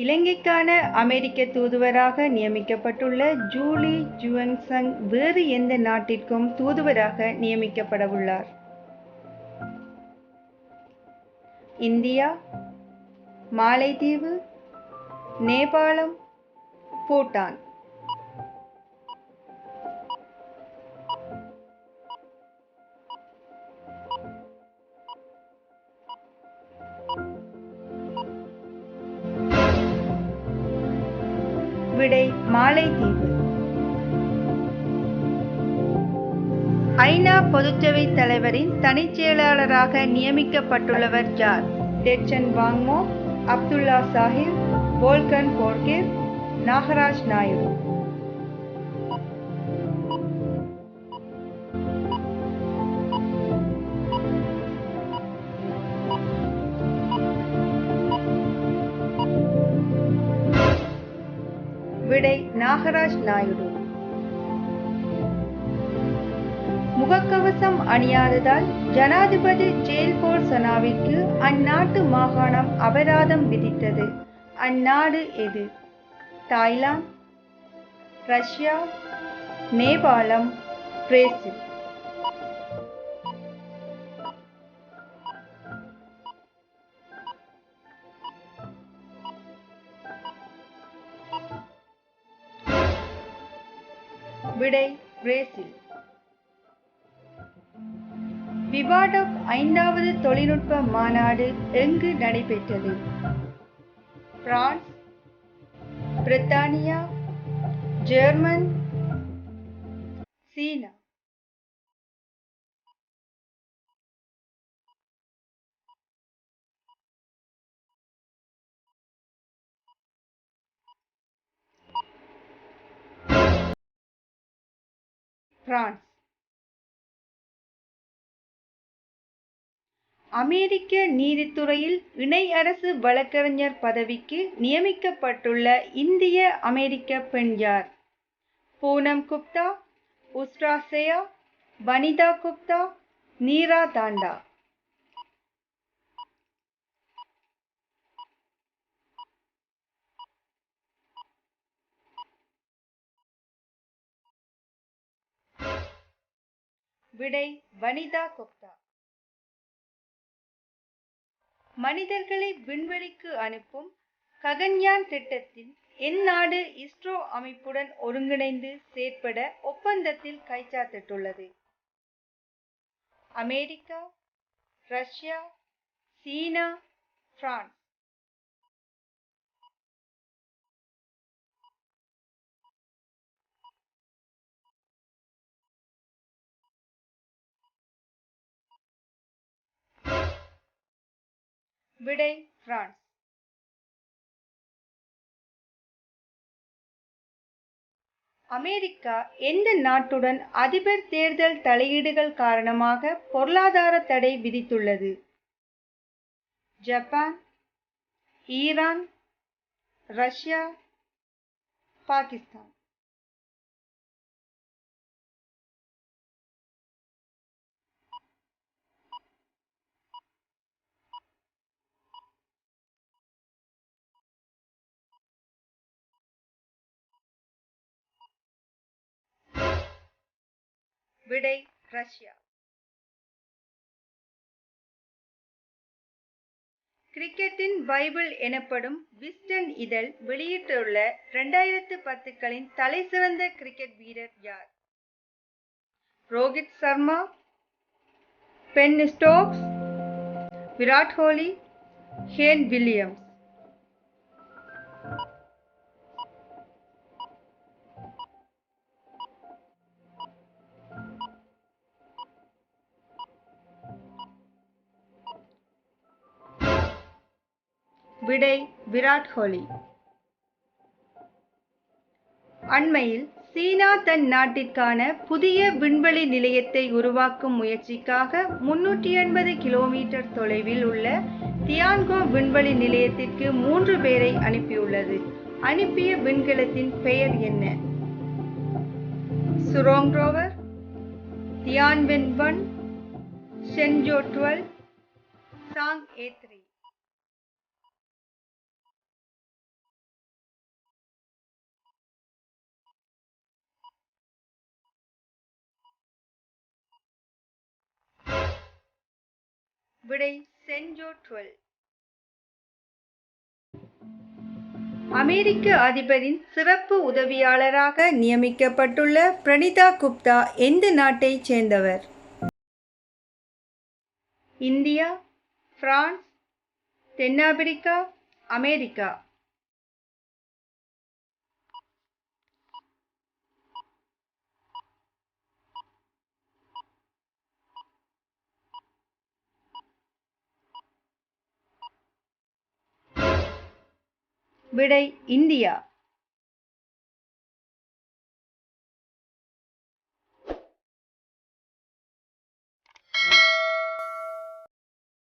இலங்கைக்கான அமெரிக்க தூதுவராக நியமிக்கப்பட்டுள்ள ஜூலி ஜுவன்சங் வேறு எந்த நாட்டிற்கும் தூதுவராக நியமிக்கப்படவுள்ளார்? இந்தியா, மாலைதீவு, நேபாளம், பூட்டான். விடை மாலைதீவு. ஐநா பொதுச்சபை தலைவரின் தனிச் செயலாளராக நியமிக்கப்பட்டுள்ளவர் யார்? டெச்சன் வாங்மோ, அப்துல்லா சாஹிப், வோல்கன் போர்கேவ், நாகராஜ் நாயுடு. விடை நாகராஜ் நாயுடு. முகக்கவசம் அணியாததால் ஜனாதிபதி ஜெயில் போல்சனாவிற்கு அந்நாட்டு மாகாணம் அபராதம் விதித்தது. அந்நாடு எது? தாய்லாந்து, ரஷ்யா, நேபாளம், பிரேசில். விடை பிரேசில். விவாடோக் 5வது தொழில்நுட்ப மாநாடு எங்கு நடைபெற்றது? பிரான்ஸ், பிரித்தானியா, ஜெர்மன், சீனா. பிரான்ஸ். அமெரிக்க நீதித்துறையில் இணை அரசு வழக்கறிஞர் பதவிக்கு நியமிக்கப்பட்டுள்ள இந்திய அமெரிக்க பெண் யார்? பூனம் குப்தா, உஸ்ரா சேயா, வனிதா குப்தா, நீரா தாண்டா. விடை வனிதா குப்தா. மனிதர்களை விண்வெளிக்கு அனுப்பும் ககன்யான் திட்டத்தில் எந்நாடு இஸ்ரோ அமைப்புடன் ஒருங்கிணைந்து செயற்பட ஒப்பந்தத்தில் கைச்சாத்திட்டுள்ளது? அமெரிக்கா, ரஷ்யா, சீனா, பிரான்ஸ். விடை பிரான்ஸ். அமெரிக்கா எந்த நாட்டுடன் அதிபர் தேர்தல் தலையீடுகள் காரணமாக பொருளாதார தடை விதித்துள்ளது? Japan, Iran, Russia, Pakistan. விடை ரஷ்யா. கிரிக்கெட்டின் பைபிள் எனப்படும் விஸ்டன் இதழ் வெளியிட்டுள்ள 2010களின் தலைசிறந்த கிரிக்கெட் வீரர் யார்? Rohit Sharma, Ben Stokes, Virat Kohli, can Williams. விடை விராட் கோலி. அண்மையில் சீனா தன் நாட்டிற்கான புதிய விண்வெளி நிலையத்தை உருவாக்கும் முயற்சிக்காக 380 கிலோமீட்டர் தொலைவில் உள்ள தியான்கோ விண்வெளி நிலையத்திற்கு 3 பேரை அனுப்பியுள்ளது. அனுப்பிய விண்கலத்தின் பெயர் என்ன? சுரோங் ரோவர், தியான்வென் 1, ஷென்ஜோ 12, சாங் A3. விடை சென்ட் ஜோ 12. அமெரிக்க அதிபரின் சிறப்பு உதவியாளராக நியமிக்கப்பட்டுள்ள பிரணீதா குப்தா எந்த நாட்டைச் சேர்ந்தவர்? இந்தியா, பிரான்ஸ், தென்னாப்பிரிக்கா, அமெரிக்கா. விடை இந்தியா.